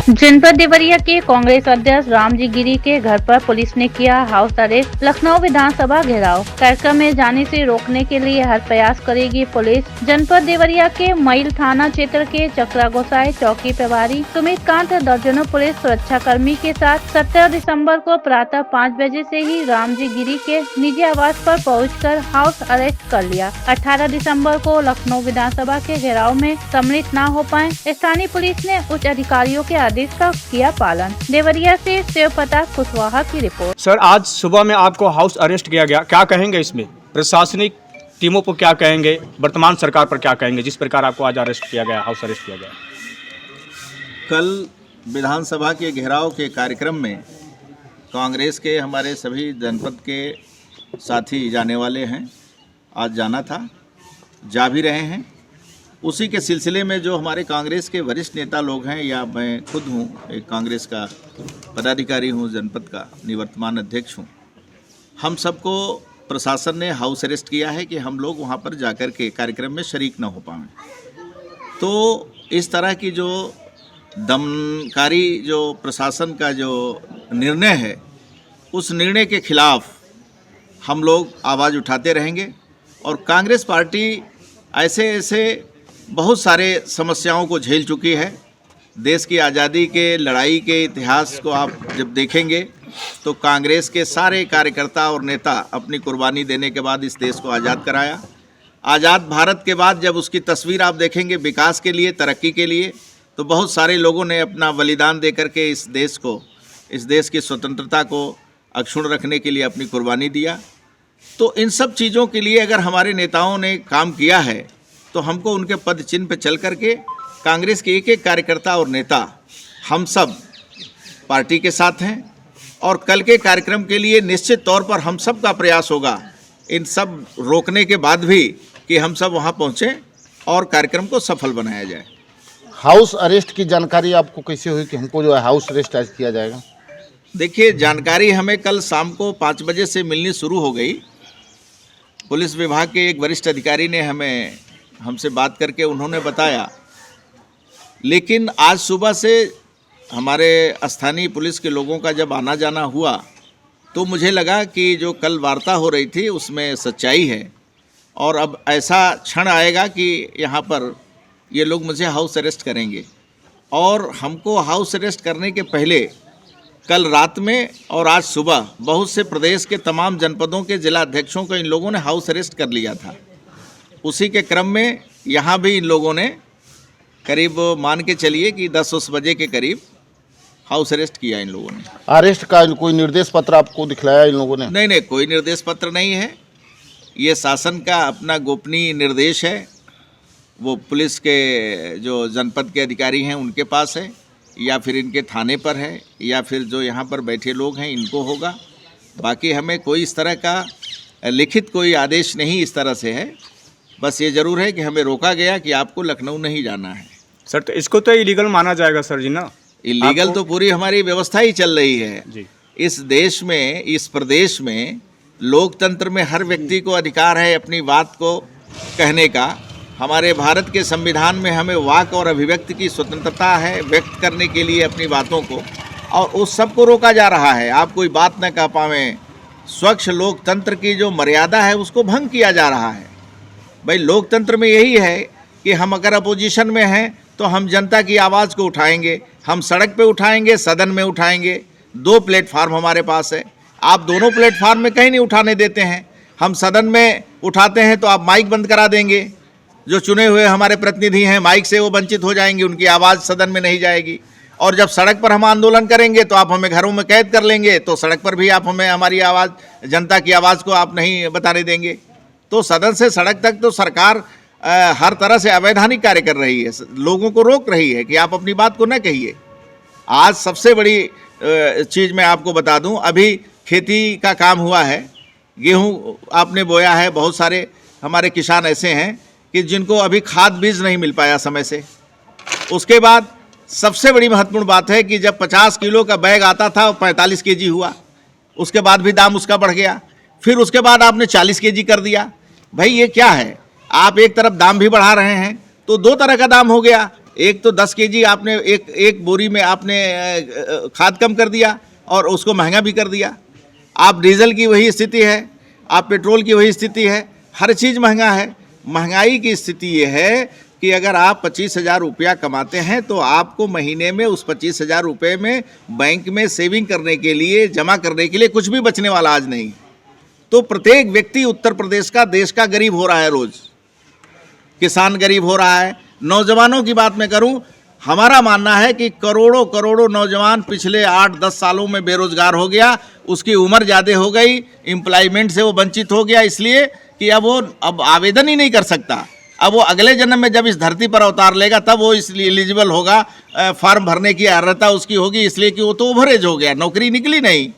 जनपद देवरिया के कांग्रेस अध्यक्ष रामजी गिरी के घर पर पुलिस ने किया हाउस अरेस्ट। लखनऊ विधानसभा घेराव। कार्यक्रम में जाने से रोकने के लिए हर प्रयास करेगी पुलिस। जनपद देवरिया के मईल थाना क्षेत्र के चक्रा गोसाई चौकी प्रभारी सुमित कांत दर्जनों पुलिस सुरक्षा कर्मी के साथ 17 दिसंबर को प्रातः 5 बजे से ही रामजी गिरी के निजी आवास पर पहुंचकर हाउस अरेस्ट कर लिया। 18 दिसंबर को लखनऊ विधानसभा के घेराव में सम्मिलित न हो पाए स्थानीय पुलिस ने उच्च अधिकारियों के आदेश का किया पालन। देवरिया से शिवप्रताप कुशवाहा की रिपोर्ट। सर, आज सुबह में आपको हाउस अरेस्ट किया गया, क्या कहेंगे इसमें? प्रशासनिक टीमों को क्या कहेंगे, वर्तमान सरकार पर क्या कहेंगे जिस प्रकार आपको आज अरेस्ट किया गया, हाउस अरेस्ट किया गया? कल विधानसभा के घेराव के कार्यक्रम में कांग्रेस के हमारे सभी जनपद के साथी जाने वाले हैं। आज जाना था, जा भी रहे हैं। उसी के सिलसिले में जो हमारे कांग्रेस के वरिष्ठ नेता लोग हैं, या मैं खुद हूँ एक कांग्रेस का पदाधिकारी हूँ, जनपद का निवर्तमान अध्यक्ष हूँ, हम सबको प्रशासन ने हाउस अरेस्ट किया है कि हम लोग वहाँ पर जाकर के कार्यक्रम में शरीक न हो पाएँ। तो इस तरह की जो दमनकारी जो प्रशासन का जो निर्णय है, उस निर्णय के खिलाफ हम लोग आवाज़ उठाते रहेंगे। और कांग्रेस पार्टी ऐसे बहुत सारे समस्याओं को झेल चुकी है। देश की आज़ादी के लड़ाई के इतिहास को आप जब देखेंगे तो कांग्रेस के सारे कार्यकर्ता और नेता अपनी कुर्बानी देने के बाद इस देश को आज़ाद कराया। आज़ाद भारत के बाद जब उसकी तस्वीर आप देखेंगे विकास के लिए, तरक्की के लिए, तो बहुत सारे लोगों ने अपना बलिदान दे करके इस देश की स्वतंत्रता को अक्षुण्ण रखने के लिए अपनी कुर्बानी दिया। तो इन सब चीज़ों के लिए अगर हमारे नेताओं ने काम किया है तो हमको उनके पद चिन्ह पर चल करके कांग्रेस के एक एक कार्यकर्ता और नेता हम सब पार्टी के साथ हैं। और कल के कार्यक्रम के लिए निश्चित तौर पर हम सब का प्रयास होगा इन सब रोकने के बाद भी कि हम सब वहां पहुंचें और कार्यक्रम को सफल बनाया जाए। हाउस अरेस्ट की जानकारी आपको कैसे हुई कि हमको जो है हाउस अरेस्ट आज किया जाएगा? देखिए, जानकारी हमें कल शाम को 5 बजे से मिलनी शुरू हो गई। पुलिस विभाग के एक वरिष्ठ अधिकारी ने हमसे बात करके उन्होंने बताया, लेकिन आज सुबह से हमारे स्थानीय पुलिस के लोगों का जब आना जाना हुआ तो मुझे लगा कि जो कल वार्ता हो रही थी उसमें सच्चाई है। और अब ऐसा क्षण आएगा कि यहाँ पर ये लोग मुझे हाउस अरेस्ट करेंगे। और हमको हाउस अरेस्ट करने के पहले कल रात में और आज सुबह बहुत से प्रदेश के तमाम जनपदों के जिला अध्यक्षों को इन लोगों ने हाउस अरेस्ट कर लिया था। उसी के क्रम में यहाँ भी इन लोगों ने करीब मान के चलिए कि 10-10 बजे के करीब हाउस अरेस्ट किया इन लोगों ने। अरेस्ट का कोई निर्देश पत्र आपको दिखलाया इन लोगों ने? नहीं, कोई निर्देश पत्र नहीं है। ये शासन का अपना गोपनीय निर्देश है। वो पुलिस के जो जनपद के अधिकारी हैं उनके पास है, या फिर इनके थाने पर है, या फिर जो यहाँ पर बैठे लोग हैं इनको होगा। बाकी हमें कोई इस तरह का लिखित कोई आदेश नहीं इस तरह से है। बस ये ज़रूर है कि हमें रोका गया कि आपको लखनऊ नहीं जाना है। सर, तो इसको तो इलीगल माना जाएगा सर जी ना? इलीगल तो पूरी हमारी व्यवस्था ही चल रही है जी। इस देश में, इस प्रदेश में लोकतंत्र में हर व्यक्ति को अधिकार है अपनी बात को कहने का। हमारे भारत के संविधान में हमें वाक और अभिव्यक्ति की स्वतंत्रता है व्यक्त करने के लिए अपनी बातों को, और उस सब को रोका जा रहा है। आप कोई बात न कह पावें, स्वच्छ लोकतंत्र की जो मर्यादा है उसको भंग किया जा रहा है। भाई, लोकतंत्र में यही है कि हम अगर अपोजिशन में हैं तो हम जनता की आवाज़ को उठाएंगे, हम सड़क पे उठाएंगे, सदन में उठाएंगे। 2 प्लेटफार्म हमारे पास है। आप दोनों प्लेटफार्म में कहीं नहीं उठाने देते हैं। हम सदन में उठाते हैं तो आप माइक बंद करा देंगे। जो चुने हुए हमारे प्रतिनिधि हैं माइक से वो वंचित हो जाएंगे, उनकी आवाज़ सदन में नहीं जाएगी। और जब सड़क पर हम आंदोलन करेंगे तो आप हमें घरों में कैद कर लेंगे, तो सड़क पर भी आप हमें हमारी आवाज़, जनता की आवाज़ को आप नहीं बताने देंगे। तो सदन से सड़क तक तो सरकार हर तरह से अवैधानिक कार्य कर रही है, लोगों को रोक रही है कि आप अपनी बात को न कहिए। आज सबसे बड़ी चीज़ मैं आपको बता दूं, अभी खेती का काम हुआ है, गेहूं आपने बोया है। बहुत सारे हमारे किसान ऐसे हैं कि जिनको अभी खाद बीज नहीं मिल पाया समय से। उसके बाद सबसे बड़ी महत्वपूर्ण बात है कि जब 50 किलो का बैग आता था 45 केजी हुआ, उसके बाद भी दाम उसका बढ़ गया। फिर उसके बाद आपने 40 केजी कर दिया। भाई, ये क्या है? आप एक तरफ दाम भी बढ़ा रहे हैं तो 2 तरह का दाम हो गया। एक तो 10 केजी आपने एक बोरी में आपने खाद कम कर दिया और उसको महंगा भी कर दिया। आप डीजल की वही स्थिति है, आप पेट्रोल की वही स्थिति है, हर चीज़ महंगा है। महंगाई की स्थिति ये है कि अगर आप 25,000 रुपया कमाते हैं तो आपको महीने में उस 25,000 रुपये में बैंक में सेविंग करने के लिए, जमा करने के लिए कुछ भी बचने वाला आज नहीं। तो प्रत्येक व्यक्ति उत्तर प्रदेश का, देश का गरीब हो रहा है। रोज़ किसान गरीब हो रहा है। नौजवानों की बात मैं करूं, हमारा मानना है कि करोड़ों करोड़ों नौजवान पिछले 8-10 सालों में बेरोजगार हो गया। उसकी उम्र ज़्यादा हो गई, एम्प्लॉयमेंट से वो वंचित हो गया, इसलिए कि अब आवेदन ही नहीं कर सकता। अब वो अगले जन्म में जब इस धरती पर अवतार लेगा तब वो इसलिए एलिजिबल होगा, फॉर्म भरने की अर्हता उसकी होगी, इसलिए कि वो तो ओवरेज हो गया, नौकरी निकली नहीं।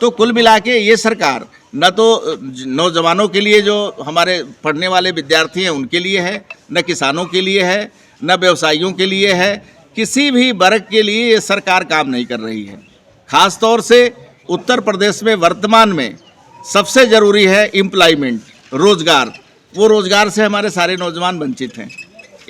तो कुल मिला के ये सरकार न तो नौजवानों के लिए, जो हमारे पढ़ने वाले विद्यार्थी हैं उनके लिए है, न किसानों के लिए है, न व्यवसायियों के लिए है, किसी भी वर्ग के लिए ये सरकार काम नहीं कर रही है। ख़ास तौर से उत्तर प्रदेश में वर्तमान में सबसे ज़रूरी है एम्प्लॉयमेंट, रोज़गार। वो रोज़गार से हमारे सारे नौजवान वंचित हैं,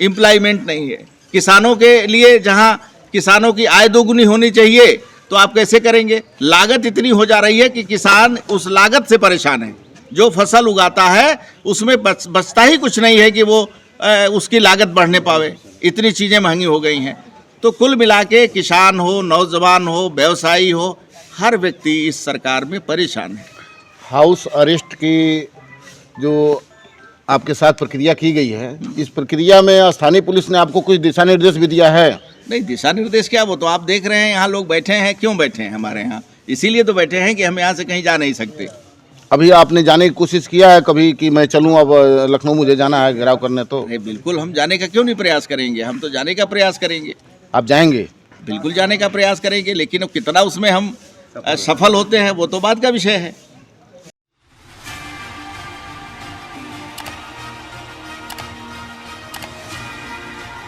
एम्प्लॉयमेंट नहीं है। किसानों के लिए जहाँ किसानों की आय दोगुनी होनी चाहिए तो आप कैसे करेंगे? लागत इतनी हो जा रही है कि किसान उस लागत से परेशान है। जो फसल उगाता है उसमें बचता ही कुछ नहीं है कि वो उसकी लागत बढ़ने पावे, इतनी चीज़ें महंगी हो गई हैं। तो कुल मिला के किसान हो, नौजवान हो, व्यवसायी हो, हर व्यक्ति इस सरकार में परेशान है। हाउस अरेस्ट की जो आपके साथ प्रक्रिया की गई है, इस प्रक्रिया में स्थानीय पुलिस ने आपको कुछ दिशा निर्देश भी दिया है? नहीं, दिशा निर्देश क्या, वो तो आप देख रहे हैं यहाँ लोग बैठे हैं। क्यों बैठे हैं हमारे यहाँ? इसीलिए तो बैठे हैं कि हम यहाँ से कहीं जा नहीं सकते। अभी आपने जाने की कोशिश किया है कभी कि मैं चलूं, अब लखनऊ मुझे जाना है घेराव करने? तो नहीं, बिल्कुल हम जाने का क्यों नहीं प्रयास करेंगे, हम तो जाने का प्रयास करेंगे। आप जाएंगे? बिल्कुल जाने का प्रयास करेंगे, लेकिन अब कितना उसमें हम सफल होते हैं वो तो बात का विषय है।